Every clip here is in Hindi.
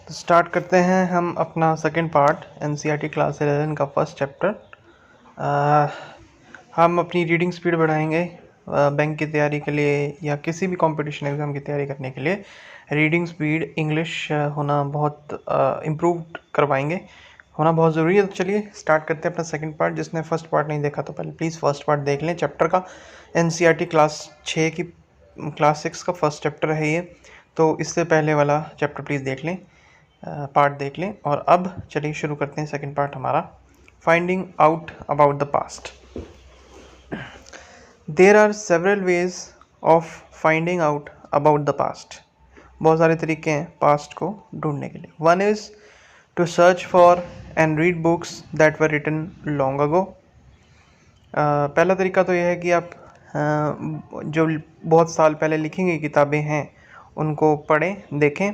तो स्टार्ट करते हैं हम अपना सेकंड पार्ट एनसीईआरटी क्लास 11 का फर्स्ट चैप्टर। हम अपनी रीडिंग स्पीड बढ़ाएंगे बैंक की तैयारी के लिए या किसी भी कंपटीशन एग्ज़ाम की तैयारी करने के लिए। रीडिंग स्पीड इंग्लिश होना बहुत इम्प्रूव करवाएंगे, होना बहुत ज़रूरी है। तो चलिए स्टार्ट करते हैं अपना सेकंड पार्ट। जिसने फर्स्ट पार्ट नहीं देखा तो पहले प्लीज़ फर्स्ट पार्ट देख लें चैप्टर का। एनसीईआरटी क्लास 6 का फर्स्ट चैप्टर है ये, तो इससे पहले वाला चैप्टर प्लीज़ देख लें, पार्ट देख लें। और अब चलिए शुरू करते हैं सेकंड पार्ट हमारा, finding out about the past. There are several ways of finding out about the past. बहुत सारे तरीके हैं पास्ट को ढूंढने के लिए। One is to search for and read books that were written long ago. पहला तरीका तो यह है कि आप जो बहुत साल पहले लिखी गई किताबें हैं उनको पढ़ें, देखें।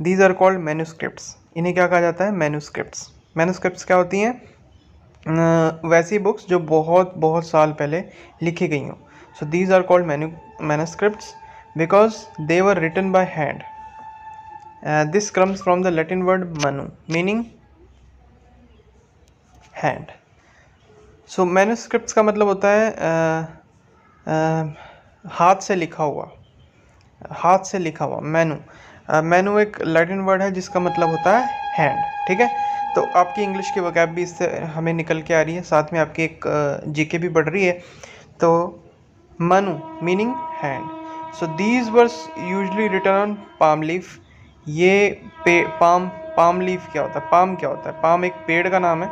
These are called manuscripts. इन्हें क्या कहा जाता है? मैन्यूस्क्रिप्ट्स। मैन्यूस्क्रिप्ट्स क्या होती हैं? वैसी बुक्स जो बहुत बहुत साल पहले लिखी गई हों। So these are called manuscripts because they were written by hand. This comes from the Latin word manu meaning hand. So manuscripts का मतलब होता है हाथ से लिखा हुआ, हाथ से लिखा हुआ। मैनू एक लैटिन वर्ड है जिसका मतलब होता है हैंड। ठीक है, तो आपकी इंग्लिश की वोकैब भी इससे हमें निकल के आ रही है, साथ में आपकी एक जीके भी बढ़ रही है। तो manu meaning hand. So these were usually written on palm leaf. ये पाम लीफ क्या होता है? पाम क्या होता है? पाम एक पेड़ का नाम है,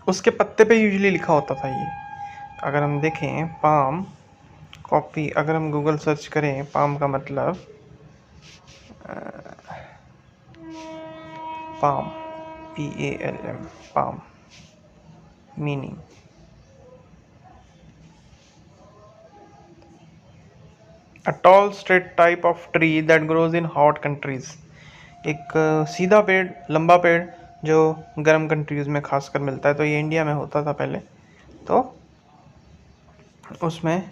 उसके पत्ते पे यूजली लिखा होता था ये। अगर हम देखें पाम कॉपी, अगर हम गूगल सर्च करें पाम का मतलब palm PALM palm meaning a tall straight type of tree that grows in hot countries. एक सीधा पेड़, लंबा पेड़ जो गर्म कंट्रीज में खासकर मिलता है। तो ये इंडिया में होता था पहले, तो उसमें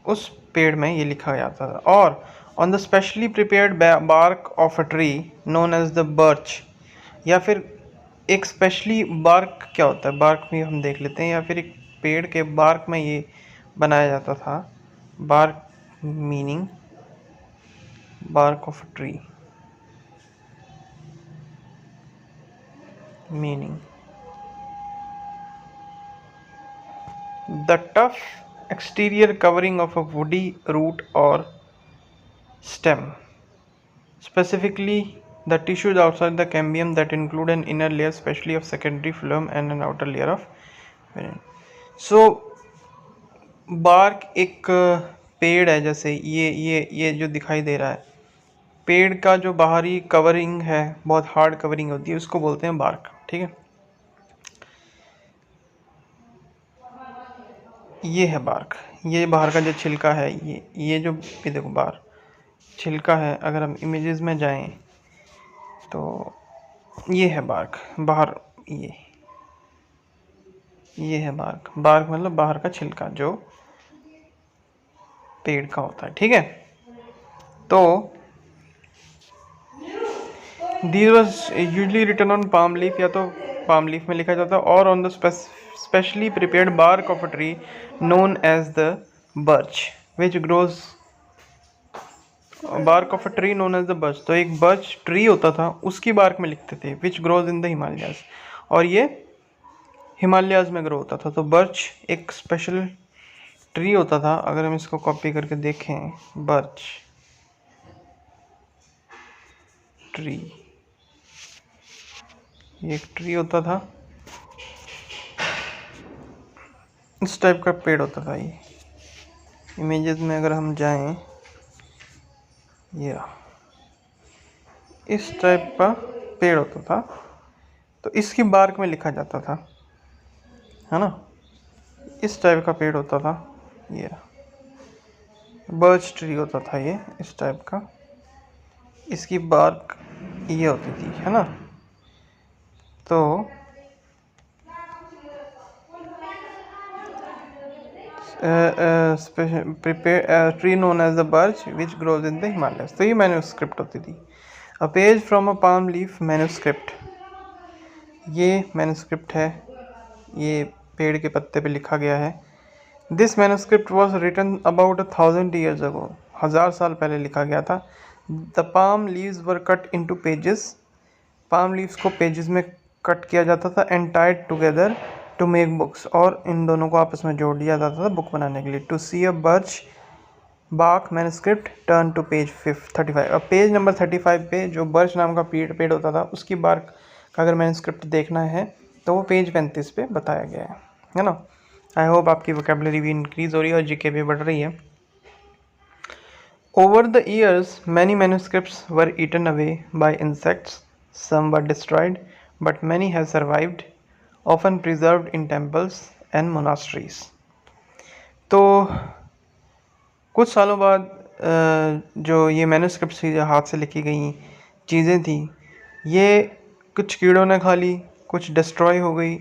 उस पेड़ में ये लिखा जाता था। और on the specially prepared bark of a tree known as the birch. या फिर एक स्पेशली बार्क क्या होता है, बार्क में हम देख लेते हैं। या फिर एक पेड़ के बार्क में ये बनाया जाता था। Bark meaning bark of tree meaning the tough exterior covering of a woody root or stem, specifically the tissues outside the cambium that include an inner layer especially of secondary phloem and an outer layer of vein. So bark एक पेड़ है, जैसे ये जो दिखाई दे रहा है, पेड़ का जो बाहरी कवरिंग है, बहुत हार्ड कवरिंग होती है, उसको बोलते हैं बार्क। ठीक है, ये है बार्क। ये बाहर का जो छिलका है, ये जो ये देखो बाहर छिलका है। अगर हम इमेजेस में जाएं तो ये है बार्क बाहर, ये है बार्क। बार्क मतलब बाहर का छिलका जो पेड़ का होता है। ठीक है, तो this was usually written on palm leaf, या तो पाम लीफ में लिखा जाता है, और on the specially prepared bark of a tree known as the birch which grows. Bark of a tree known as the birch, तो एक बर्च ट्री होता था, उसकी बार्क में लिखते थे विच ग्रोज इन द हिमालयाज, और ये हिमालयाज में ग्रो होता था। तो बर्च एक स्पेशल ट्री होता था। अगर हम इसको कॉपी करके देखें, बर्च ट्री, ये एक ट्री होता था, इस टाइप का पेड़ होता था। ये इमेजेस में अगर हम जाएं, ये इस टाइप का पेड़ होता था, तो इसकी बार्क में लिखा जाता था, है ना। इस टाइप का पेड़ होता था, ये बर्च ट्री होता था, ये इस टाइप का, इसकी बार्क ये होती थी, है ना। तो prepare tree known as the birch which grows in the Himalayas. तो ये मैन्यूस्क्रिप्ट होती थी। A page from a palm leaf manuscript, ये मैन्युस्क्रिप्ट है, ये पेड़ के पत्ते पे लिखा गया है। This manuscript was written about 1000 years ago, 1000 साल पहले लिखा गया था। The palm leaves were cut into pages, palm leaves को पेजेस में कट किया जाता था। And Tide together to make books, और इन दोनों को आपस में जोड़ दिया जाता था बुक बनाने के लिए। टू सी अ बर्च बाक मैन्युस्क्रिप्ट टर्न टू पेज 35। अब पेज नंबर 35 पे जो बर्च नाम का पेड़ होता था उसकी बार्क का अगर मैन्युस्क्रिप्ट देखना है तो वो पेज 35 पे बताया गया है ना। आई होप आपकी वोकेबलरी भी इंक्रीज हो रही है और जीके भी बढ़ रही है। Over the years many manuscripts were eaten away by insects, some were destroyed but many have survived, often preserved in temples and monasteries. तो कुछ सालों बाद जो ये मैन्युस्क्रिप्ट्स थी, जो हाथ से लिखी गई चीज़ें थी, ये कुछ कीड़ों ने खा ली, कुछ डिस्ट्रॉय हो गई,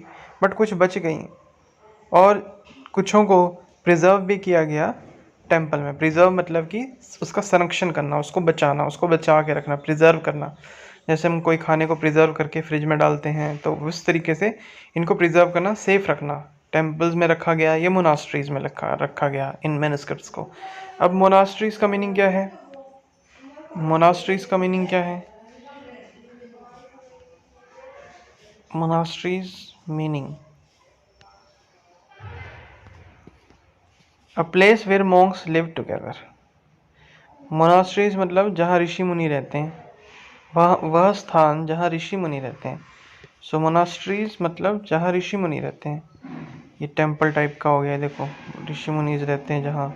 बट कुछ बच गई, और कुछों को प्रिजर्व भी किया गया टेम्पल में। प्रिजर्व मतलब कि उसका संरक्षण करना, उसको बचाना, उसको बचा के रखना, प्रिजर्व करना। जैसे हम कोई खाने को प्रिजर्व करके फ्रिज में डालते हैं, तो उस तरीके से इनको प्रिजर्व करना, सेफ रखना, टेम्पल्स में रखा गया, ये मोनास्ट्रीज में रखा गया इन मैन्युस्क्रिप्ट्स को। अब मोनास्ट्रीज का मीनिंग क्या है? मोनास्ट्रीज का मीनिंग क्या है? Monasteries meaning a place where monks live together. Monasteries मतलब जहाँ ऋषि मुनि रहते हैं, वह स्थान जहाँ ऋषि मुनि रहते हैं। सो मोनास्ट्रीज मतलब जहाँ ऋषि मुनि रहते हैं। ये टेम्पल टाइप का हो गया, देखो ऋषि मुनि रहते हैं जहाँ।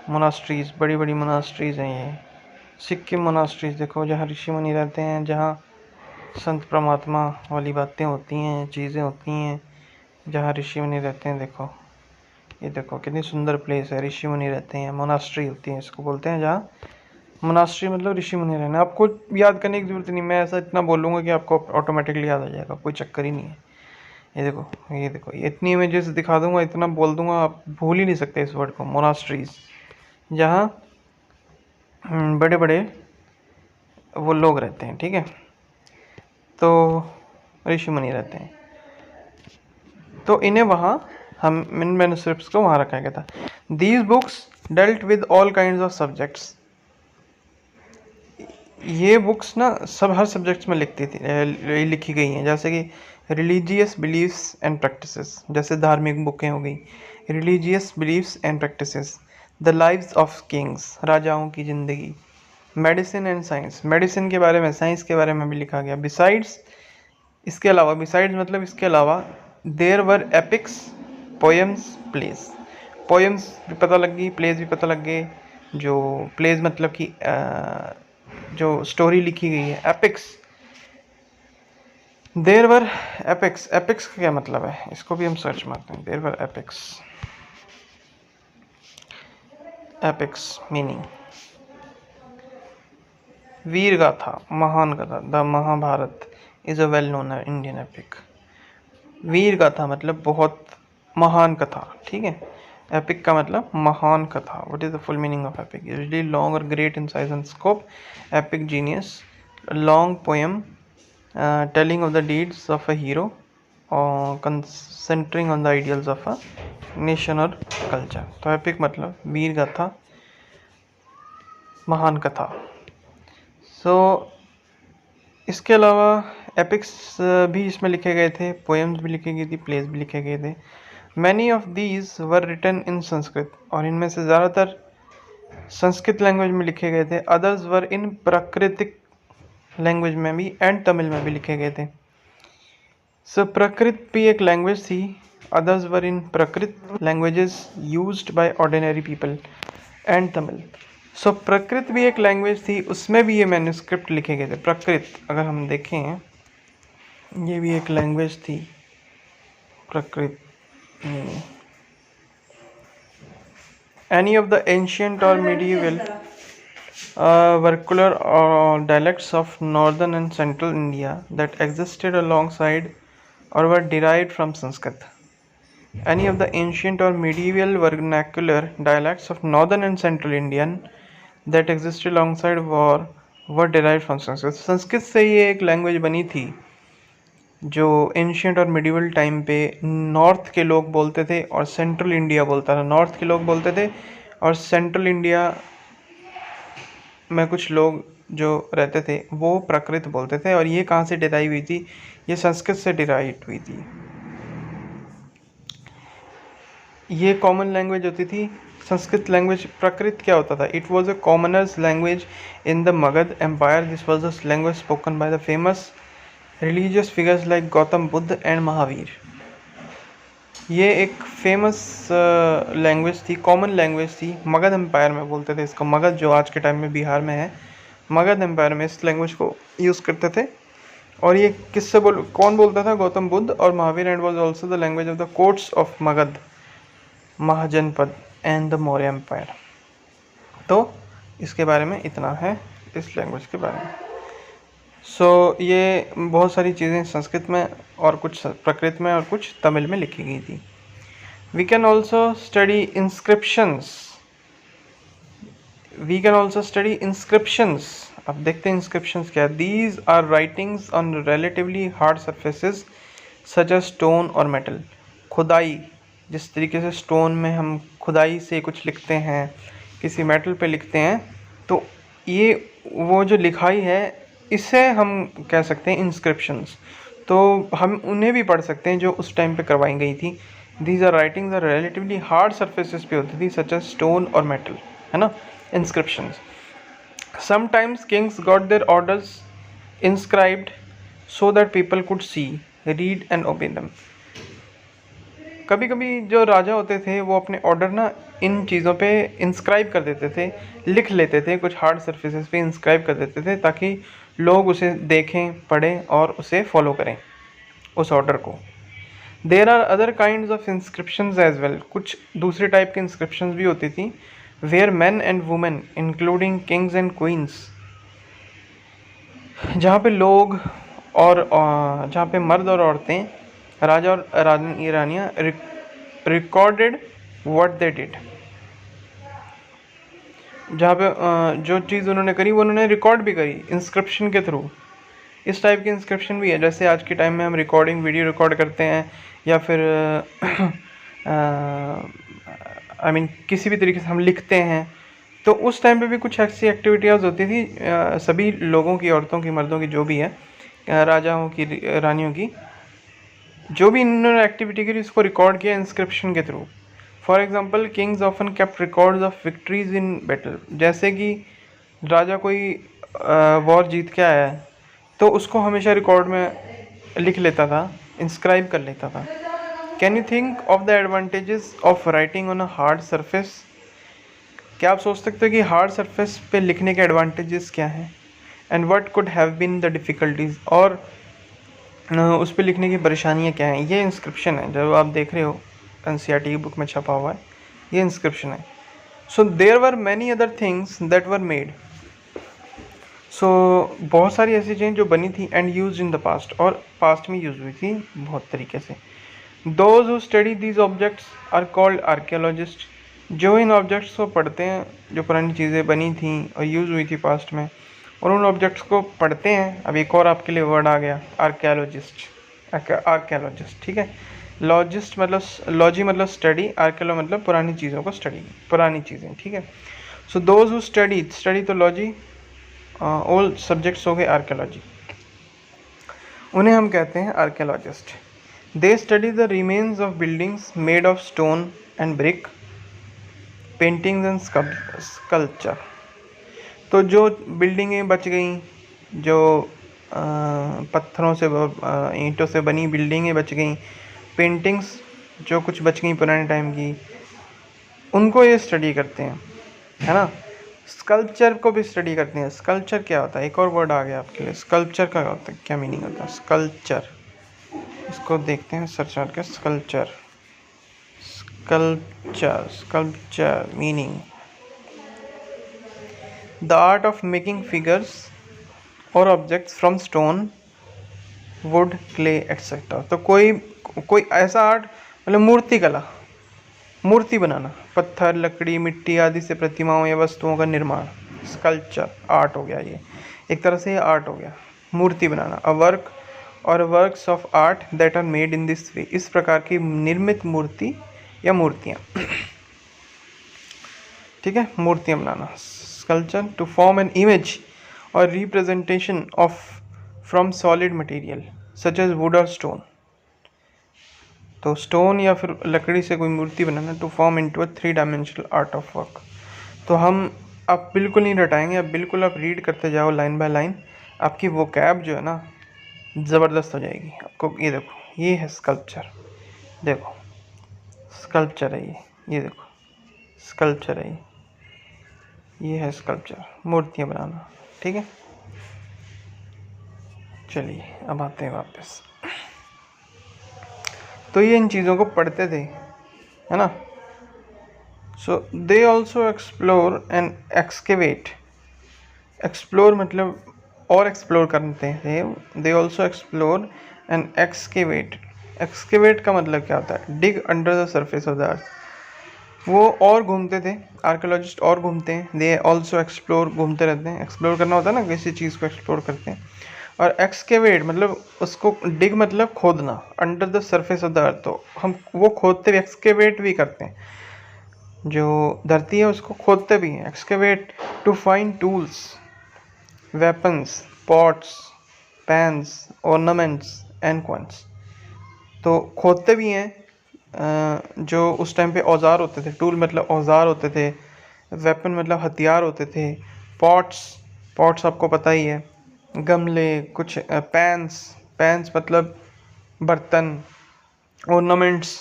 मोनास्ट्रीज, बड़ी बड़ी मोनास्ट्रीज हैं ये। सिक्किम मोनास्ट्रीज देखो, जहाँ ऋषि मुनि रहते हैं, जहाँ संत परमात्मा वाली बातें होती हैं, चीज़ें होती हैं, जहाँ ऋषि मुनि रहते हैं। देखो ये देखो कितनी सुंदर प्लेस है, ऋषि मुनि रहते हैं, मोनास्ट्री होती है, इसको बोलते हैं जहाँ मोनास्ट्री मतलब ऋषि मुनि रहना। आपको याद करने की जरूरत नहीं, मैं ऐसा इतना बोलूँगा कि आपको ऑटोमेटिकली याद आ जाएगा, कोई चक्कर ही नहीं है। ये देखो, ये देखो, ये इतनी इमेजेस दिखा दूंगा, इतना बोल दूंगा, आप भूल ही नहीं सकते इस वर्ड को, मोनास्ट्रीज, जहाँ बड़े बड़े वो लोग रहते हैं, ठीक है, तो ऋषि मुनि रहते हैं, तो इन्हें वहाँ हम इन मैन्युस्क्रिप्ट्स को वहाँ रखा गया था। These books dealt with all kind of subjects, ये बुक्स ना सब हर सब्जेक्ट्स में लिखी गई हैं, जैसे कि रिलीजियस बिलीफ्स एंड प्रैक्टिसेस, जैसे धार्मिक बुकें हो गई, religious beliefs and practices, the lives of Kings, राजाओं की ज़िंदगी, मेडिसिन एंड साइंस, मेडिसिन के बारे में, साइंस के बारे में भी लिखा गया। बिसाइड्स, इसके अलावा, बिसाइड्स मतलब इसके अलावा, there were epics, poems, plays, poems भी पता लग गई, प्लेस भी पता लग गए। जो प्लेस मतलब कि जो स्टोरी लिखी गई है, epics, there were epics, epics का क्या मतलब है, इसको भी हम सर्च मारते हैं। There were epics, epics meaning वीर गाथा, महान गाथा। The Mahabharata is a well known Indian epic. वीर गाथा मतलब बहुत महान कथा, ठीक है। एपिक का मतलब महान कथा। What is the full meaning of epic? Usually long or great in size and scope. Epic genius, long poem telling of the deeds of a hero or concentrating on the ideals of a nation or culture. तो एपिक मतलब वीर गाथा, महान कथा। सो इसके अलावा एपिक्स भी इसमें लिखे गए थे, पोएम्स भी लिखी गई थी, प्लेस भी लिखे गए थे। Many of these were written in Sanskrit, और इनमें से ज़्यादातर संस्कृत लैंग्वेज में लिखे गए थे। अदर्स वर इन प्राकृतिक लैंग्वेज में भी एंड तमिल में भी लिखे गए थे। सो प्राकृत भी एक लैंग्वेज थी। Others were in Prakrit languages used by ordinary people and Tamil. So Prakrit भी एक लैंग्वेज थी, उसमें भी ये मैन्युस्क्रिप्ट लिखे गए थे। प्राकृत अगर हम देखें, ये भी एक लैंग्वेज थी, प्राकृत। Any of the ancient or medieval vernacular or dialects of northern and central India that existed alongside or were derived from Sanskrit. Any of the ancient or medieval vernacular dialects of northern and central Indian that existed alongside word derived from Sanskrit, Sanskrit से ये एक लैंग्वेज बनी थी जो एंशियंट और मिडिवल टाइम पे नॉर्थ के लोग बोलते थे और सेंट्रल इंडिया बोलता था। नॉर्थ के लोग बोलते थे और सेंट्रल इंडिया में कुछ लोग जो रहते थे वो प्राकृत बोलते थे। और ये कहाँ से डिराइव हुई थी? ये संस्कृत से डिराइव हुई थी। ये कॉमन लैंग्वेज होती थी संस्कृत लैंग्वेज। प्राकृत क्या होता था? It was a commoner's language in the Magadha empire. This was the language spoken by the famous religious figures like Gautam Buddha and Mahavir. ये एक फेमस लैंग्वेज थी, कॉमन लैंग्वेज थी। मगध एम्पायर में बोलते थे इसको। मगध जो आज के टाइम में बिहार में है, मगध एम्पायर में इस लैंग्वेज को यूज़ करते थे। और ये किससे कौन बोलता था? गौतम बुद्ध और Mahavir. And was also the language of the courts of Magadh, mahajanapada and the Maurya empire. तो इसके बारे में इतना है इस लैंग्वेज के बारे में। ये बहुत सारी चीज़ें संस्कृत में और कुछ प्राकृत में और कुछ तमिल में लिखी गई थी। We can also study inscriptions. अब देखते हैं इंस्क्रिप्शंस क्या है। These are writings on relatively hard surfaces such as stone और मेटल। खुदाई, जिस तरीके से स्टोन में हम खुदाई से कुछ लिखते हैं, किसी मेटल पे लिखते हैं, तो ये वो जो लिखाई है इसे हम कह सकते हैं इंस्क्रिप्शंस। तो हम उन्हें भी पढ़ सकते हैं जो उस टाइम पे करवाई गई थी। These are writings are relatively hard surfaces पे होती थी सच एज स्टोन और मेटल, है ना, inscriptions. Sometimes kings got their orders inscribed so that people could see, read and obey them. कभी कभी जो राजा होते थे वो अपने ऑर्डर ना इन चीज़ों पे इंस्क्राइब कर देते थे, लिख लेते थे, कुछ हार्ड सर्फेसेस पे इंस्क्राइब कर देते थे ताकि लोग उसे देखें, पढ़ें और उसे फॉलो करें, उस ऑर्डर को। There are other kinds of inscriptions as well. कुछ दूसरे टाइप की इंस्क्रिप्शंस भी होती थी। Where men and women including kings and queens, जहाँ पे लोग और जहाँ पे मर्द और औरतें, राजा और रानियाँ रिकॉर्डेड व्हाट दे डिड। जहाँ पे जो चीज़ उन्होंने करी वो उन्होंने रिकॉर्ड भी करी इंस्क्रिप्शन के थ्रू। इस टाइप की इंस्क्रिप्शन भी है, जैसे आज के टाइम में हम रिकॉर्डिंग वीडियो रिकॉर्ड करते हैं या फिर आई मीन किसी भी तरीके से हम लिखते हैं। तो उस टाइम पे भी कुछ ऐसी एक्टिविटीज़ होती थी सभी लोगों की, औरतों की, मर्दों की, जो भी है, राजाओं की, रानियों की, जो भी इन्होंने एक्टिविटी करी उसको रिकॉर्ड किया इंस्क्रिप्शन के through. For example Kings often kept records of victories in battle. जैसे कि राजा कोई वॉर जीत के आया है तो उसको हमेशा रिकॉर्ड में लिख लेता था, इंस्क्राइब कर लेता था। Can you think of the advantages of writing on a hard surface? क्या आप सोच सकते हो कि हार्ड सरफेस पे लिखने के एडवांटेजेस क्या हैं? And what could have been the difficulties, और उस पर लिखने की परेशानियाँ क्या हैं? ये इंस्क्रिप्शन है जो आप देख रहे हो NCERT की बुक में छपा हुआ है, ये इंस्क्रिप्शन है। So there were many other things that were made. सो बहुत सारी ऐसी चीज़ें जो बनी थी and use in the past, और पास्ट में यूज हुई थी बहुत तरीके से। Those who study these objects are called archaeologist. जो इन ऑब्जेक्ट्स को पढ़ते हैं, जो पुरानी चीज़ें बनी थी और यूज़ हुई थी पास्ट में, और उन ऑब्जेक्ट्स को पढ़ते हैं। अब एक और आपके लिए वर्ड आ गया, आर्कियोलॉजिस्ट। आर्कियोलॉजिस्ट, ठीक है। लॉजिस्ट मतलब लॉजी मतलब स्टडी, आर्कियोलो मतलब पुरानी चीज़ों को स्टडी, पुरानी चीज़ें, ठीक है। So those who study, study तो लॉजी, ऑल सब्जेक्ट्स हो गए आर्कियोलॉजी, उन्हें हम कहते हैं archaeologist. They study the remains of buildings made of stone and brick, paintings and sculpture. तो जो बिल्डिंगें बच गई, जो पत्थरों से, ईंटों से बनी बिल्डिंगें बच गई, पेंटिंग्स जो कुछ बच गई पुराने टाइम की, उनको ये स्टडी करते हैं, है ना। स्कल्पचर को भी स्टडी करते हैं। स्कल्पचर क्या होता है? एक और वर्ड आ गया आपके लिए, स्कल्पचर का होता है, क्या मीनिंग होता है स्कल्पचर? इसको देखते हैं सर्च करके। Sculpture, sculpture, sculpture meaning the art of making figures or objects from stone, wood, clay etcetera. तो कोई ऐसा आर्ट, मतलब मूर्ति कला, मूर्ति बनाना, पत्थर, लकड़ी, मिट्टी आदि से प्रतिमाओं या वस्तुओं का निर्माण, स्कल्पचर आर्ट हो गया ये। एक तरह से ये आर्ट हो गया, मूर्ति बनाना। अ वर्क और works of art that are made in this way, इस प्रकार की निर्मित मूर्ति या मूर्तियाँ, ठीक है, मूर्तियाँ बनाना। Sculpture to form an image or representation of from solid material such as wood or stone, तो स्टोन या फिर लकड़ी से कोई मूर्ति बनाना। To form into a 3 dimensional art of work. तो हम आप बिल्कुल नहीं रटाएंगे, आप बिल्कुल आप रीड करते जाओ लाइन बाय लाइन, आपकी वो कैब जो है ना ज़बरदस्त हो जाएगी आपको। ये देखो, ये है स्कल्पचर, देखो स्कल्पचर है ये देखो स्कल्पचर है ये है स्कल्पचर, मूर्तियाँ बनाना, ठीक है। चलिए अब आते हैं वापस। तो ये इन चीज़ों को पढ़ते थे, है ना। So they also explore and excavate, explore मतलब और एक्सप्लोर करते थे। They also explore and excavate, excavate का मतलब क्या होता है, dig under the surface of the earth. वो और घूमते थे, आर्कियोलॉजिस्ट और घूमते हैं। दे ऑल्सो एक्सप्लोर, घूमते रहते हैं, एक्सप्लोर करना होता है ना, किसी चीज़ को एक्सप्लोर करते हैं। और एक्सकेवेट मतलब उसको, डिग मतलब खोदना, under the surface of the अर्थ, तो हम वो खोदते भी, एक्सकेवेट भी करते हैं, जो धरती है उसको खोदते भी हैं। Excavate to find tools, weapons, pots, pans, ornaments and coins, तो खोदते भी हैं। जो उस टाइम पे औजार होते थे, टूल मतलब औजार होते थे, वेपन मतलब हथियार होते थे, पॉट्स, पॉट्स आपको पता ही है, गमले कुछ, पैन्स, पैन्स मतलब बर्तन, ऑर्नामेंट्स,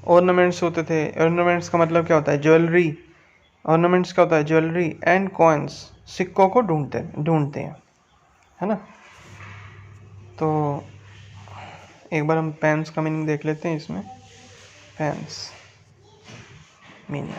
ऑर्नामेंट्स होते थे। ऑर्नामेंट्स का मतलब क्या होता है, ज्वेलरी, ऑर्नामेंट्स का होता है ज्वेलरी, एंड कॉइन्स, सिक्कों को ढूंढते ढूंढते हैं, है ना। तो एक बार हम पेन्स का मीनिंग देख लेते हैं इसमें। पेन्स मीनिंग,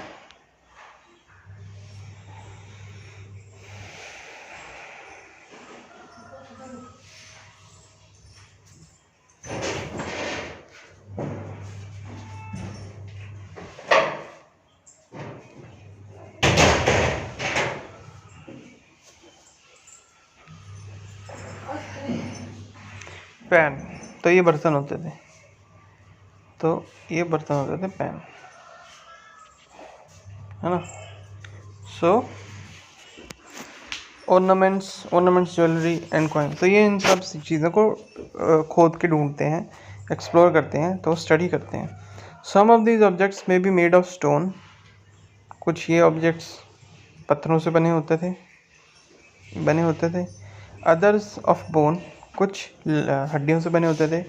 पैन, तो ये बर्तन होते थे, तो ये बर्तन होते थे पैन, है ना। So ornaments, ornaments, jewellery and coin, तो ये इन सब चीज़ों को खोद के ढूंढते हैं, एक्सप्लोर करते हैं, तो स्टडी करते हैं। सम ऑफ दीज ऑब्जेक्ट्स में बी मेड ऑफ स्टोन, कुछ ये ऑब्जेक्ट्स पत्थरों से बने होते थे। अदर्स ऑफ बोन, कुछ हड्डियों से बने होते थे,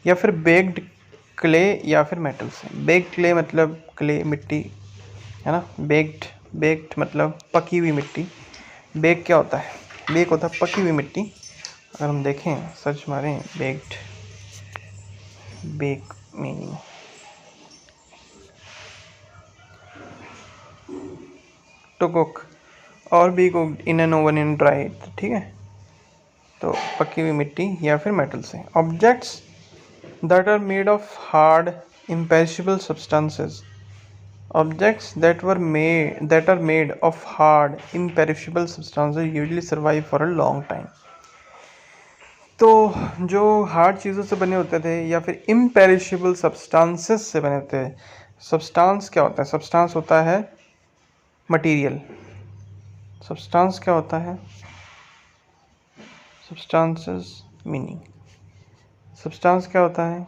या फिर बेक्ड क्ले या फिर मेटल से। बेक्ड क्ले मतलब क्ले, मिट्टी, है ना। बेक्ड, बेक्ड मतलब पकी हुई मिट्टी। बेक क्या होता है, बेक होता है पकी हुई मिट्टी। अगर हम देखें, सर्च मारें baked, bake meaning, to cook or be cooked in an oven in dry, ठीक है। तो पकी हुई मिट्टी या फिर मेटल से। Objects that are made of hard imperishable substances, objects that are made of hard imperishable substances usually survive for a long time। तो जो हार्ड चीज़ों से बने होते थे या फिर इम्पेरिशेबल सब्सटेंसेस से बने होते हैं। सब्सटेंस क्या होता है, सब्सटेंस होता है मटेरियल। सब्सटेंस क्या होता है, सब्सटेंसेस मीनिंग, सब्सटेंस क्या होता है,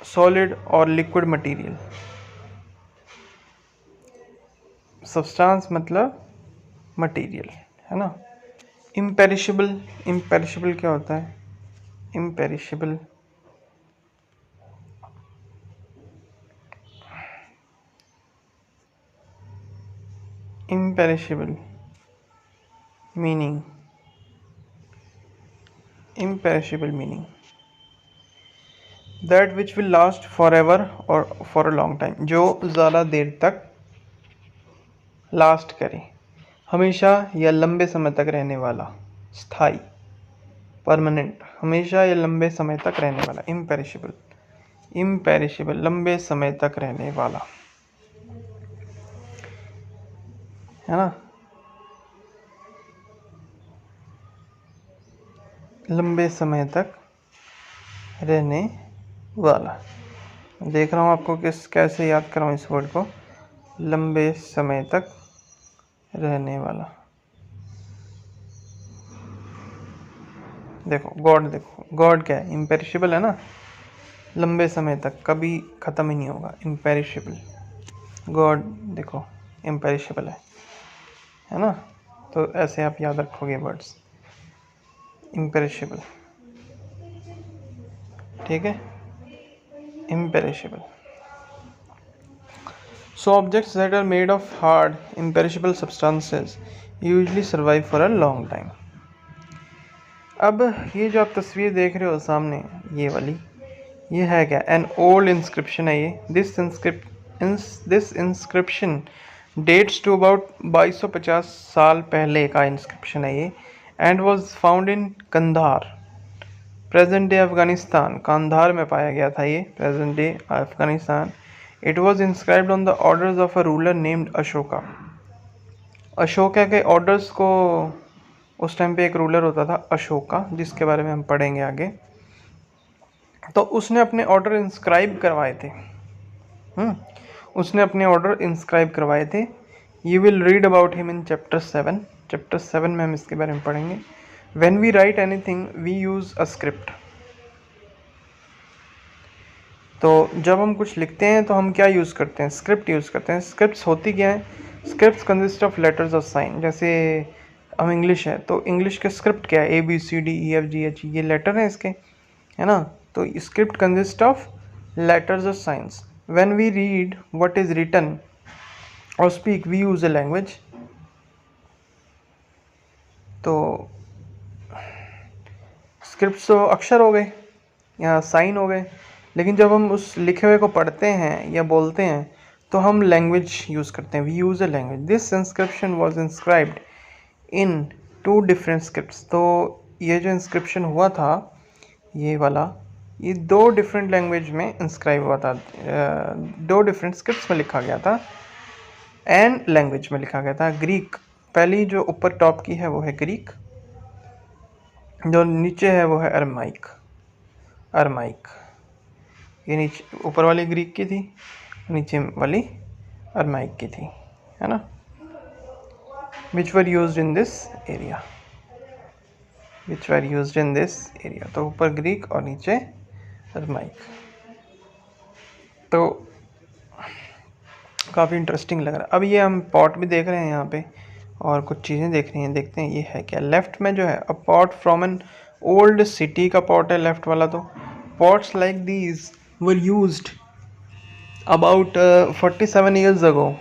सॉलिड और लिक्विड मटेरियल। सब्सटेंस मतलब मटेरियल, है ना। इम्पेरिशेबल, इम्पेरिशेबल क्या होता है, imperishable imperishable meaning, imperishable meaning that which will last for ever और फॉर अ लॉन्ग टाइम, जो ज़्यादा देर तक लास्ट करे, हमेशा या लंबे समय तक रहने वाला, स्थाई, परमानेंट, हमेशा या लंबे समय तक रहने वाला। इम्पेरिशेबल, इम्पेरिशेबल लंबे समय तक रहने वाला, है ना। लंबे समय तक रहने वाला। देख रहा हूँ आपको कैसे याद कराऊँ इस वर्ड को, लंबे समय तक रहने वाला। देखो गॉड क्या है, इम्पेरिशेबल है ना, लंबे समय तक कभी ख़त्म ही नहीं होगा, इम्पेरिशेबल। गॉड देखो इम्पेरिशेबल है ना, तो ऐसे आप याद रखोगे वर्ड्स, इम्पेरिशेबल, ठीक है, imperishable. So objects that are made of hard, imperishable substances usually survive for a long time. अब ये जो आप तस्वीर देख रहे हो सामने, ये वाली, ये है क्या? एन ओल्ड इंस्क्रिप्शन है ये। This inscription dates to about 2250 साल पहले का इंस्क्रिप्शन है ये, and was found in Kandahar, present day Afghanistan. Kandahar में पाया गया था ये, present day Afghanistan. It was inscribed on the orders of a ruler named Ashoka. Ashoka के ऑर्डर्स को, उस टाइम पे एक रूलर होता था अशोका, जिसके बारे में हम पढ़ेंगे आगे। तो उसने अपने ऑर्डर इंस्क्राइब करवाए थे, उसने अपने ऑर्डर इंस्क्राइब करवाए थे। You will read about him in chapter 7। Chapter 7 में हम इसके बारे में पढ़ेंगे। When we write anything we use a script. तो जब हम कुछ लिखते हैं तो हम क्या यूज़ करते हैं? स्क्रिप्ट यूज़ करते हैं। स्क्रिप्ट्स होती क्या है? स्क्रिप्ट्स कंसिस्ट ऑफ लेटर्स और साइन। जैसे हम इंग्लिश है तो इंग्लिश के स्क्रिप्ट क्या है? ABCDEFGH, ये लेटर हैं इसके, है ना। तो script consist of letters or signs. When we read what is written or speak we use a language. तो स्क्रिप्ट्स तो अक्षर हो गए या साइन हो गए, लेकिन जब हम उस लिखे हुए को पढ़ते हैं या बोलते हैं तो हम लैंग्वेज यूज़ करते हैं, we use a language. This inscription was inscribed in 2 different scripts. तो ये जो इंस्क्रिप्शन हुआ था, ये वाला, ये 2 डिफरेंट लैंग्वेज में इंस्क्राइब हुआ था, 2 डिफरेंट स्क्रिप्ट्स में लिखा गया था, एंड लैंग्वेज में लिखा गया था। ग्रीक, पहली जो ऊपर टॉप की है वो है ग्रीक, जो नीचे है वो है अरमाइक। ये नीचे ऊपर वाली ग्रीक की थी, नीचे वाली अरमाइक की थी, है ना। Which were used in this area, तो ऊपर ग्रीक और नीचे अरमाइक। तो काफ़ी इंटरेस्टिंग लग रहा है। अब ये हम पॉट भी देख रहे हैं यहाँ पे, और कुछ चीज़ें देख रही हैं, देखते हैं ये है क्या। लेफ्ट में जो है, अ pot from an old city का पॉट है लेफ्ट वाला। तो pots like these were used about 47 years ago,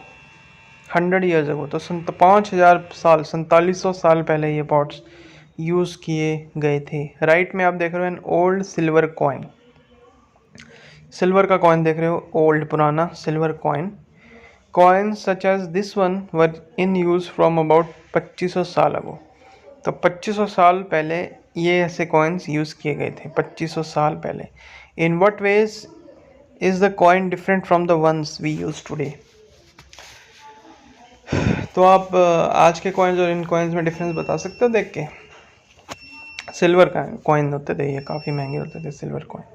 100 years ago. तो 5000 साल, 4700 साल पहले ये पॉट्स यूज़ किए गए थे। राइट में आप देख रहे हो an old silver coin, silver का कॉइन देख रहे हो, ओल्ड पुराना silver coin. Coins such as this one were in use from about 2500 साल अगो। तो 2500 साल पहले ये ऐसे कॉइन्स यूज़ किए गए थे, 2500 साल पहले। In what ways is the coin different from the ones we use today. तो आप आज के कॉइन्स और इन कॉइन्स में डिफरेंस बता सकते हो देख के? सिल्वर का कॉइन होते थे ये, काफ़ी महंगे होते थे सिल्वर कॉइन।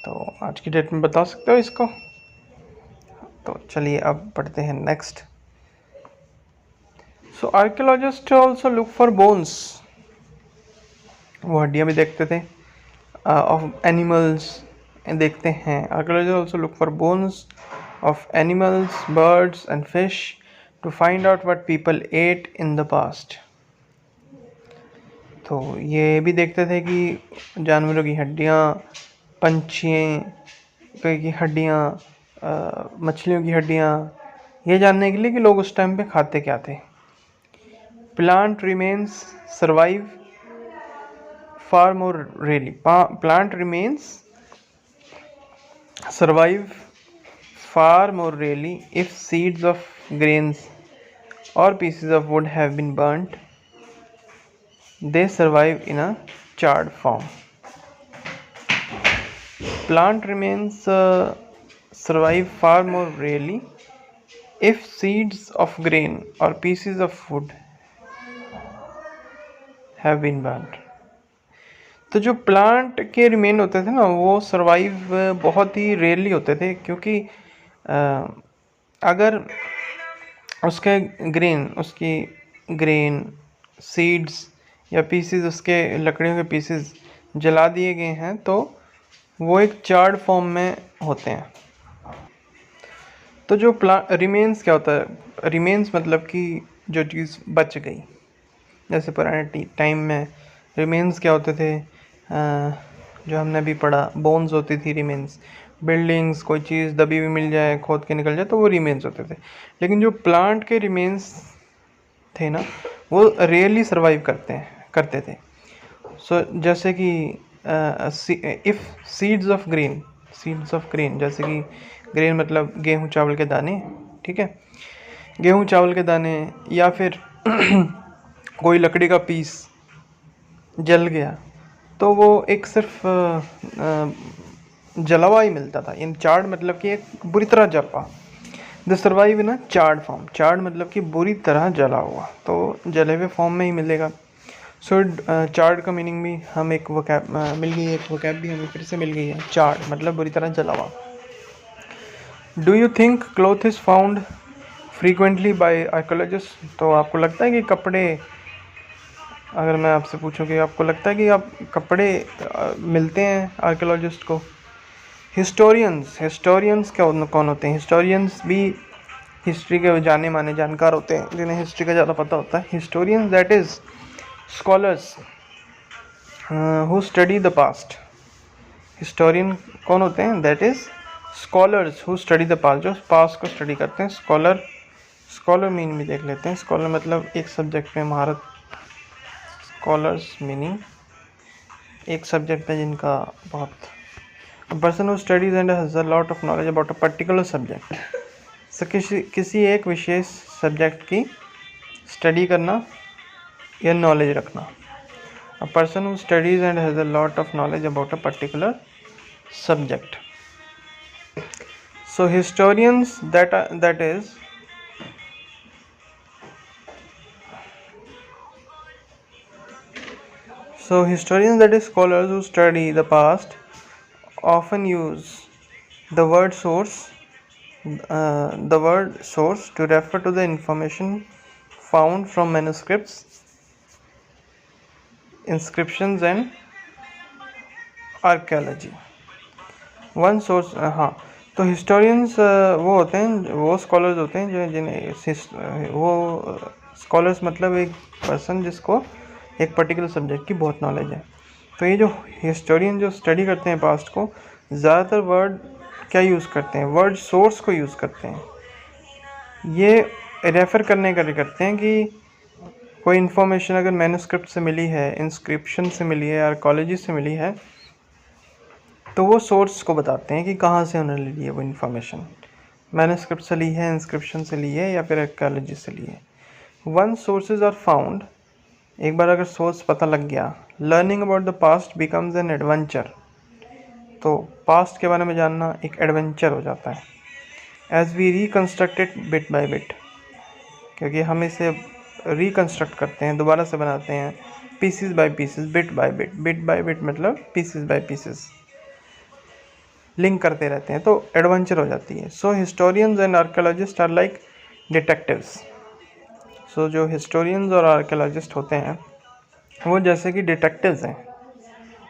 तो आज की डेट में बता सकते हो इसको? तो चलिए अब पढ़ते हैं next. So archaeologist also look for bones, वो हड्डियाँ भी देखते थे, ऑफ एनिमल्स देखते हैं। Archaeologist also look for bones of animals, birds and fish to find out what people ate in the past. तो ये भी देखते थे कि जानवरों की हड्डियाँ, पंछियों की हड्डियाँ, मछलियों की हड्डियाँ, ये जानने के लिए कि लोग उस टाइम पे खाते क्या थे। Plant remains survive far more rarely, plant remains survive far more rarely if seeds of grains or pieces of wood have been burnt, they survive in a charred form. Plant remains survive far more rarely if seeds of grain or pieces of wood have been burnt. तो जो प्लांट के रिमेन होते थे ना, वो सरवाइव बहुत ही रेयरली होते थे, क्योंकि अगर उसकी ग्रेन सीड्स या पीसेस, उसके लकड़ियों के पीसेस जला दिए गए हैं तो वो एक चार्ड फॉर्म में होते हैं। तो जो रिमेन्स क्या होता है? रिमेन्स मतलब कि जो चीज़ बच गई। जैसे पुराने टाइम में रिमेन्स क्या होते थे? जो हमने अभी पढ़ा, बोन्स होती थी रिमेन्स। बिल्डिंग्स, कोई चीज़ दबी हुई मिल जाए, खोद के निकल जाए, तो वो रिमेन्स होते थे। लेकिन जो प्लांट के रिमेन्स थे ना, वो रेयरली सर्वाइव करते थे। सो जैसे कि इफ़ सीड्स ऑफ ग्रेन, जैसे कि ग्रेन मतलब गेहूँ चावल के दाने, ठीक है, गेहूँ चावल के दाने, या फिर कोई लकड़ी का पीस जल गया, तो वो एक सिर्फ जला हुआ ही मिलता था। इन चार्ड मतलब कि एक बुरी तरह जला। The survive in a charred form. Charred मतलब कि बुरी तरह जला हुआ, तो जले हुए फॉर्म में ही मिलेगा। सो चार्ड का मीनिंग भी हम एक वोकैब मिल गई है, एक वोकैब भी हमें फिर से मिल गई है। चार्ड मतलब बुरी तरह जला हुआ। Do you think cloth is found frequently by archaeologists? तो आपको लगता है कि कपड़े, अगर मैं आपसे पूछूं कि आपको लगता है कि आप कपड़े मिलते हैं आर्कोलॉजिस्ट को? हिस्टोरियंस कौन होते हैं? हिस्टोरियंस भी हिस्ट्री के जाने माने जानकार होते हैं, जिन्हें हिस्ट्री का ज़्यादा पता होता है। Historians that is scholars who study the past. Historian कौन होते हैं? That is scholars who study the past, जो पास्ट को स्टडी करते हैं। स्कॉलर मीन भी देख लेते हैं। स्कॉलर मतलब एक सब्जेक्ट में महारत। स्कॉलर्स मीनिंग एक सब्जेक्ट में जिनका बहुत। Person who studies and has a lot of knowledge about a particular subject. So किसी एक विशेष सब्जेक्ट की स्टडी करना या नॉलेज रखना। अ person who studies and has a lot of knowledge about a particular subject. So historians that is historians, that is scholars who study the past, often use the word source to refer to the information found from manuscripts, inscriptions and archaeology. One source, हाँ। तो हिस्टोरियंस वो होते हैं, वो स्कॉलर्स होते हैं जो जिन्हें वो स्कॉलर्स मतलब एक पर्सन जिसको एक पर्टिकुलर सब्जेक्ट की बहुत नॉलेज है। तो ये जो हिस्टोरियन जो स्टडी करते हैं पास्ट को, ज़्यादातर वर्ड क्या यूज़ करते हैं? वर्ड सोर्स को यूज़ करते हैं। ये रेफ़र करने के लिए करते हैं कि कोई इन्फॉर्मेशन अगर मैन्युस्क्रिप्ट से मिली है, इंस्क्रिप्शन से मिली है, आर्कोलॉजी से मिली है, तो वो सोर्स को बताते हैं कि कहाँ से उन्होंने ली है वो इन्फॉर्मेशन। मैन्युस्क्रिप्ट से ली है, इंस्क्रिप्शन से ली है, या फिर आर्कियोलॉजी से ली है। Once sources are found. एक बार अगर सोर्स पता लग गया, learning about the past becomes an adventure. तो पास्ट के बारे में जानना एक एडवेंचर हो जाता है। As we reconstructed bit by bit, क्योंकि हम इसे रिकन्स्ट्रक्ट करते हैं, दोबारा से बनाते हैं, pieces by pieces, bit by bit. Bit by bit मतलब पीसीस बाय पीसीस, लिंक करते रहते हैं, तो एडवेंचर हो जाती है। So historians and archaeologists are like detectives. So जो हिस्टोरियंस और आर्कियोलॉजिस्ट होते हैं वो जैसे कि डिटेक्टिव्स हैं।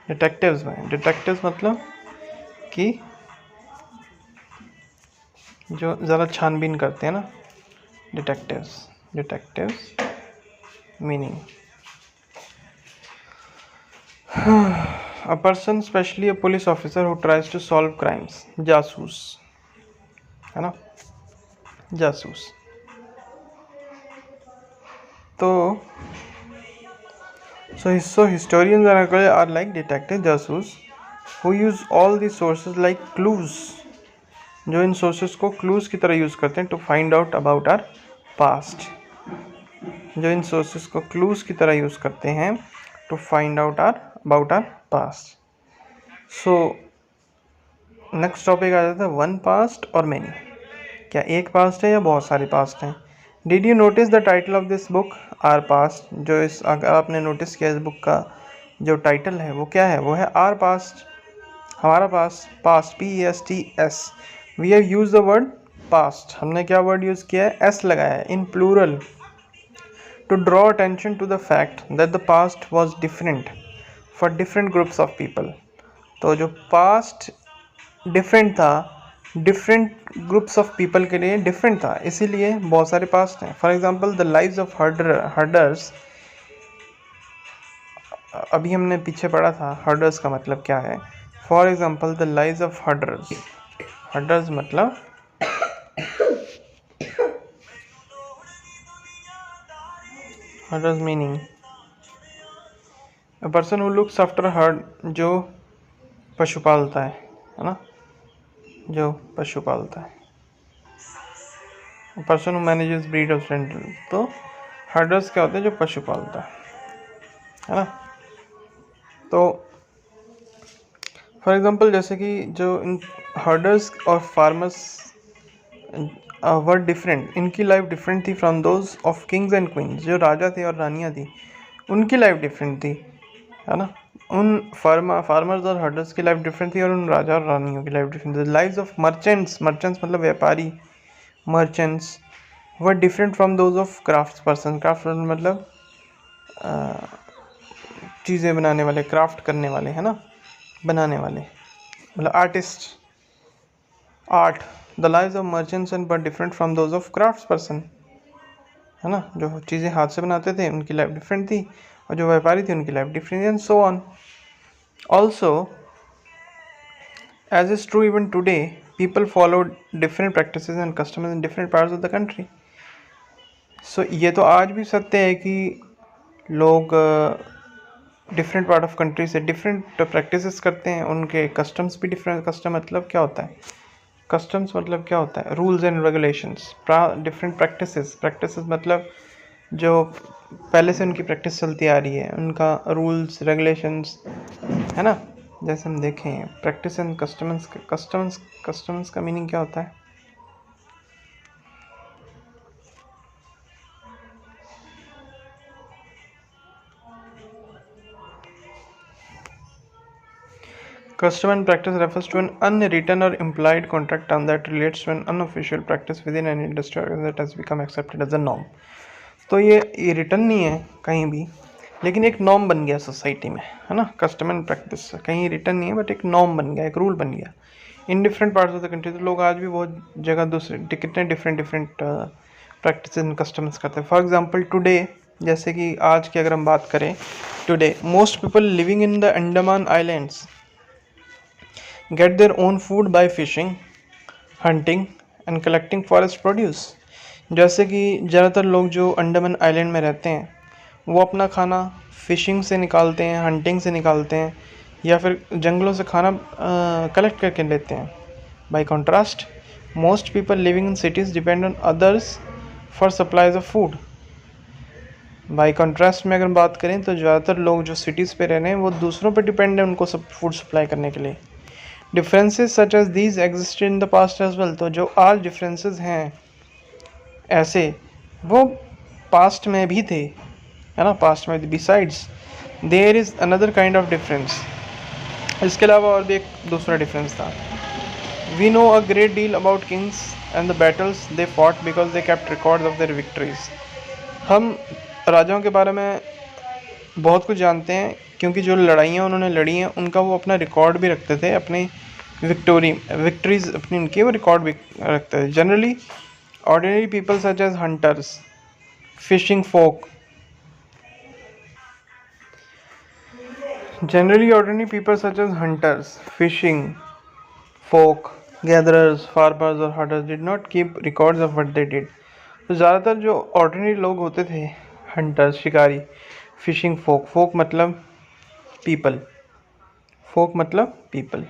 डिटेक्टिव्स मतलब कि जो ज़्यादा छानबीन करते हैं ना, detectives meaning a person, especially a police officer who tries to solve crimes. जासूस है ना, जासूस। तो so historians are like detective जासूस who use all these sources like clues, जो इन sources को clues की तरह यूज़ करते हैं to find out about our past। जो इन sources को clues की तरह यूज़ करते हैं to find out about our past। So next topic आ जाता है वन पास्ट और मैनी। क्या एक पास्ट है या बहुत सारे पास्ट हैं? Did you notice the title of this book our past? जो इस, अगर आपने नोटिस किया इस बुक का जो टाइटल है वो क्या है, वो है आर पास्ट, हमारा past, past PAST, we have used the word past, हमने क्या वर्ड यूज़ किया है, एस लगाया है in plural to draw attention to the fact that the past was different for different groups of people. तो जो पास्ट डिफरेंट था, डिफरेंट ग्रुप्स ऑफ पीपल के लिए डिफरेंट था, इसीलिए बहुत सारे पास्ट हैं। For example the lives of herders, अभी हमने पीछे पढ़ा था हर्डर्स का मतलब क्या है। For example the lives of herders, herders मतलब herders meaning a person who looks after herd, जो पशु पालता है ना, जो पशु पालता है, person who manages breed of rental. तो हर्डर्स क्या होते हैं, जो पशु पालता है ना। तो फॉर एग्जांपल जैसे कि जो इन हर्डर्स और फार्मर्स वर डिफरेंट, इनकी लाइफ डिफरेंट थी from those of Kings and queen's, जो राजा थे और रानियाँ थी उनकी लाइफ डिफरेंट थी, है ना। उन फार्मर्स और हर्डर्स की लाइफ डिफरेंट थी और उन राजा और रानियों की लाइफ डिफरेंट थी। लाइव्स ऑफ मर्चेंट्स, मर्चेंट्स मतलब व्यापारी, merchants were different from those of craft person, craft मतलब चीज़ें बनाने वाले, क्राफ्ट करने वाले, है ना, बनाने वाले मतलब artist, art. The lives of merchants and but different from those of craft person, है ना, जो चीज़ें हाथ से बनाते थे उनकी लाइफ डिफरेंट थी और जो व्यापारी थे उनकी life different, and so on. Also as is true even today, people follow different practices and customs in different parts of the country. सो ये तो आज भी सत्य है कि लोग डिफरेंट पार्ट ऑफ कंट्री से डिफरेंट प्रैक्टिसेस करते हैं, उनके कस्टम्स भी डिफरेंट। कस्टम मतलब क्या होता है, कस्टम्स मतलब क्या होता है, rules and regulations. Different practices, practices मतलब जो पहले से उनकी प्रैक्टिस चलती आ रही है, उनका रूल्स रेगुलेशंस, है ना। जैसे हम देखें प्रैक्टिस एंड कस्टम्स, कस्टम्स का मीनिंग क्या होता है, custom and practice refers to an unwritten or implied contract term that relates to an unofficial practice within an industry that has become accepted as a norm। तो ये रिटर्न नहीं है कहीं भी, लेकिन एक नॉर्म बन गया सोसाइटी में, है ना। कस्टम एंड प्रैक्टिस कहीं रिटर्न नहीं है, बट एक नॉर्म बन गया, एक रूल बन गया इन different parts of the country. तो लोग आज भी बहुत जगह दूसरे कितने डिफरेंट प्रैक्टिस एंड कस्टम्स करते हैं। फॉर एग्जांपल टुडे, जैसे कि आज की अगर हम बात करें, today most people living in the Andaman islands get their own food by fishing, hunting and collecting forest produce। जैसे कि ज़्यादातर लोग जो अंडमान आइलैंड में रहते हैं वो अपना खाना फिशिंग से निकालते हैं, हंटिंग से निकालते हैं, या फिर जंगलों से खाना कलेक्ट करके लेते हैं। By contrast most people living in cities depend on others for supplies of food. By contrast में अगर बात करें तो ज़्यादातर लोग जो सिटीज़ पे रह रहे हैं वो दूसरों पर डिपेंड है उनको सब फूड सप्लाई करने के लिए। Differences such as these existed in the past as well. तो जो आज डिफरेंसेस हैं ऐसे वो पास्ट में भी थे, है ना, पास्ट में भी। Besides there is another kind of difference, इसके अलावा और भी एक दूसरा डिफरेंस था। We know a great deal about kings and the battles they fought because they kept records of their victories. हम राजाओं के बारे में बहुत कुछ जानते हैं क्योंकि जो लड़ाइयाँ उन्होंने लड़ी हैं उनका वो अपना रिकॉर्ड भी रखते थे, अपनी विक्ट्रीज अपनी उनकी वो रिकॉर्ड भी रखते थे। Generally ordinary people such as hunters, fishing folk, generally ordinary people such as hunters, fishing folk, gatherers, farmers और herders did not keep records of what they did। तो ज़्यादातर जो ऑर्डिनरी लोग होते थे, हंटर्स शिकारी, फिशिंग फोक, फोक मतलब पीपल, फोक मतलब पीपल,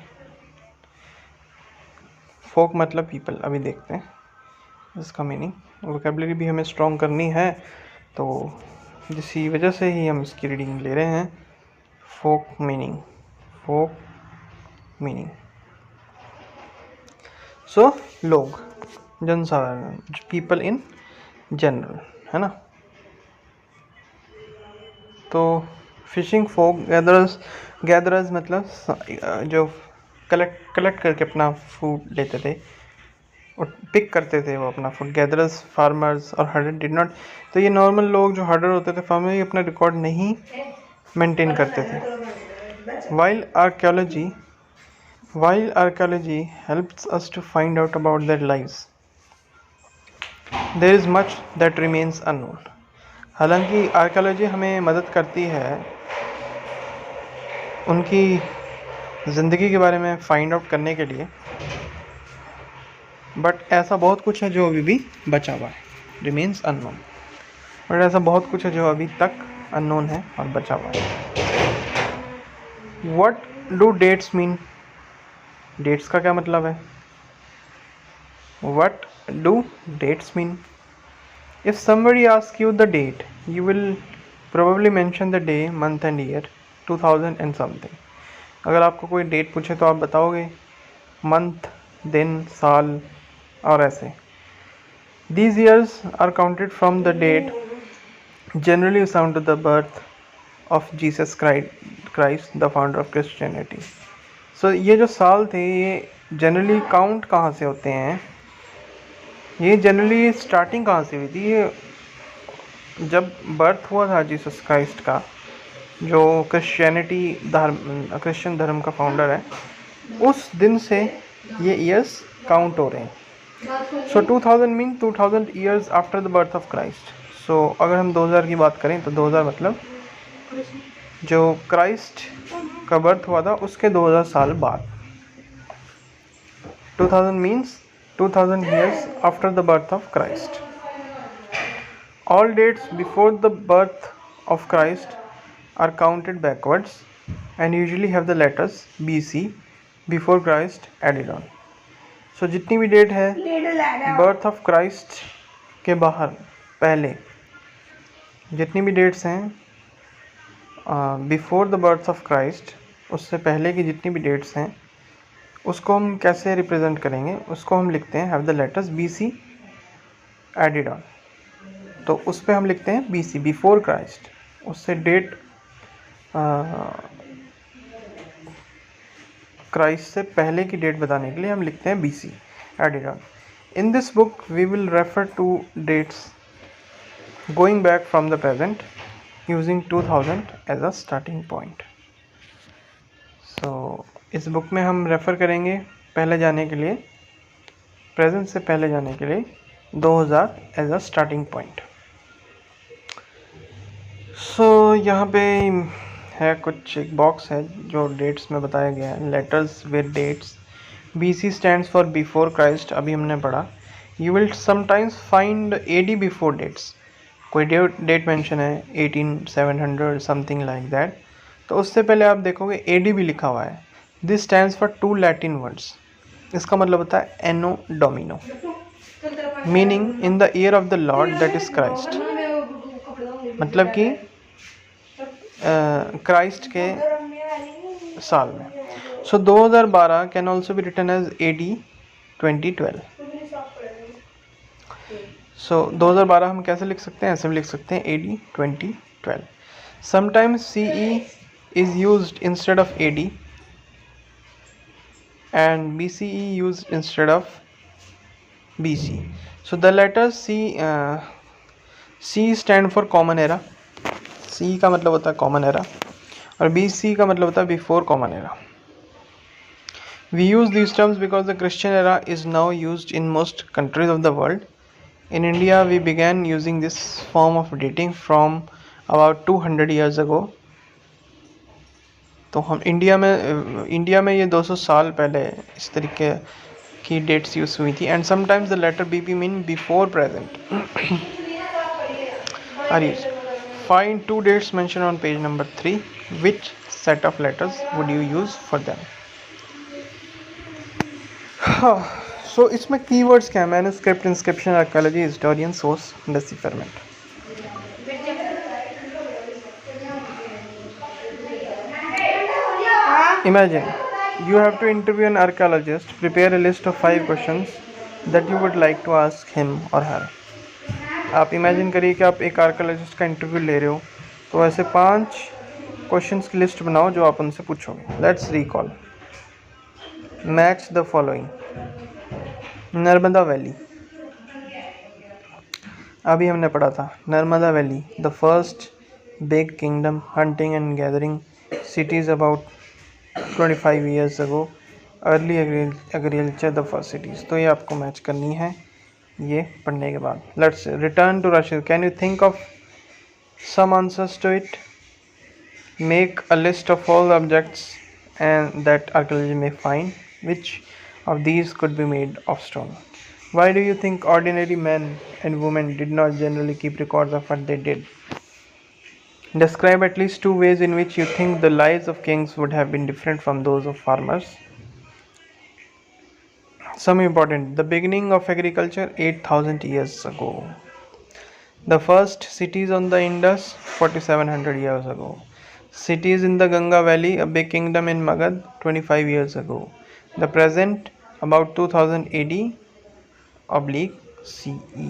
फोक मतलब पीपल। अभी देखते हैं इसका मीनिंग, वोकेबलरी भी हमें स्ट्रॉन्ग करनी है तो इसी वजह से ही हम इसकी रीडिंग ले रहे हैं। फोक मीनिंग, फोक मीनिंग सो लोग, जनसाधारण, पीपल इन जनरल, है ना। तो फिशिंग फोक गैदरर्स मतलब जो कलेक्ट करके अपना फूड लेते थे और पिक करते थे वो अपना फूड। गैदरर्स फार्मर्स और हर्डर डिड नॉट। तो ये नॉर्मल लोग जो हर्डर होते थे फार्मर, ये अपना रिकॉर्ड नहीं मेंटेन करते थे। While archaeology helps us to find out about their lives, there is much that remains unknown. हालांकि आर्कियोलॉजी हमें मदद करती है उनकी ज़िंदगी के बारे में फाइंड आउट करने के लिए, बट ऐसा बहुत कुछ है जो अभी भी बचा हुआ है, रिमेन्स अननोन। बट ऐसा बहुत कुछ है जो अभी तक अननोन है और बचा हुआ है। What do dates mean? Dates का क्या मतलब है? What do dates mean? If somebody asks you the date, you will probably mention the day, month and year, 2000 and something. अगर आपको कोई डेट पूछे तो आप बताओगे मंथ, दिन, साल और ऐसे। These years are counted from the date generally assigned to the birth of Jesus Christ, the founder of Christianity. So ये जो साल थे ये जनरली काउंट कहाँ से होते हैं? ये जनरली स्टार्टिंग कहाँ से हुई थी? ये जब बर्थ हुआ था जीसस क्राइस्ट का, जो क्रिश्चियन धर्म का फाउंडर है, उस दिन से ये ईयर्स काउंट हो रहे हैं। So 2000 mean 2000 years after the birth of Christ. So अगर हम 2000 की बात करें तो 2000 मतलब जो क्राइस्ट का बर्थ हुआ था उसके 2000 साल बाद। 2000 means 2000 years after the birth of Christ. All dates before the birth of Christ are counted backwards and usually have the letters BC before Christ added on. So जितनी भी डेट है बर्थ ऑफ क्राइस्ट के बाहर पहले, जितनी भी डेट्स हैं before the birth of Christ, उससे पहले की जितनी भी डेट्स हैं उसको हम कैसे रिप्रेजेंट करेंगे? उसको हम लिखते हैं have the letters BC added on. तो उस पर हम लिखते हैं BC बिफोर क्राइस्ट। उससे डेट क्राइस्ट से पहले की डेट बताने के लिए हम लिखते हैं BC added on. In this book we will refer to dates going back from the present using 2000 as a starting point. So इस बुक में हम रेफ़र करेंगे पहले जाने के लिए, प्रेजेंट से पहले जाने के लिए 2000 एज अ स्टार्टिंग पॉइंट। सो यहाँ पे है कुछ एक बॉक्स है जो डेट्स में बताया गया है। Letters with dates, BC stands for before Christ, अभी हमने पढ़ा। You will sometimes find AD before dates, कोई डेट मेंशन है 18700 समथिंग लाइक दैट, तो उससे पहले आप देखोगे AD भी लिखा हुआ है। This stands for 2 Latin words. इसका मतलब होता है anno domini, meaning in the year of the lord that is Christ, मतलब कि क्राइस्ट के साल में। So 2012 can also be written as AD 2012। So 2012 हम कैसे लिख सकते हैं? ऐसे भी लिख सकते हैं AD 2012। Sometimes CE is used instead of AD and BCE used instead of BC. So the letters C stand for common era। C का मतलब होता है common era और BC का मतलब होता है before common era। We use these terms because the Christian era is now used in most countries of the world. In India, we began using this form of dating from about 200 years ago. तो हम इंडिया में ये 200 साल पहले इस तरीके की डेट्स यूज हुई थी। And sometimes the letter BB mean before present are used. Find 2 dates mentioned on page number 3। Which set of letters would you use for them? So इसमें कीवर्ड्स क्या है? Manuscript, inscription, archaeology, historian, source, decipherment. Imagine you have to interview an archaeologist. Prepare a list of 5 questions that you would like to ask him or her. आप इमेजिन करिए कि आप एक आर्कियोलॉजिस्ट का इंटरव्यू ले रहे हो, तो ऐसे 5 क्वेश्चंस की लिस्ट बनाओ जो आप उनसे पूछोगे। Let's recall. Match the following. Narmada valley, अभी हमने पढ़ा था। Narmada valley the first big kingdom hunting and gathering cities about 25 years ago. Early agriculture the first cities. तो ये आपको मैच करनी है ये पढ़ने के बाद। Let's return to Rashid. Can you think of some answers to it? Make a list of all objects and that archaeology may find. Which of these could be made of stone? Why do you think ordinary men and women did not generally keep records of what they did? Describe at least two ways in which you think the lives of kings would have been different from those of farmers. Some important. The beginning of agriculture 8,000 years ago. The first cities on the Indus 4,700 years ago. Cities in the Ganga Valley, a big kingdom in Magad 25 years ago. The present about 2000 AD / CE.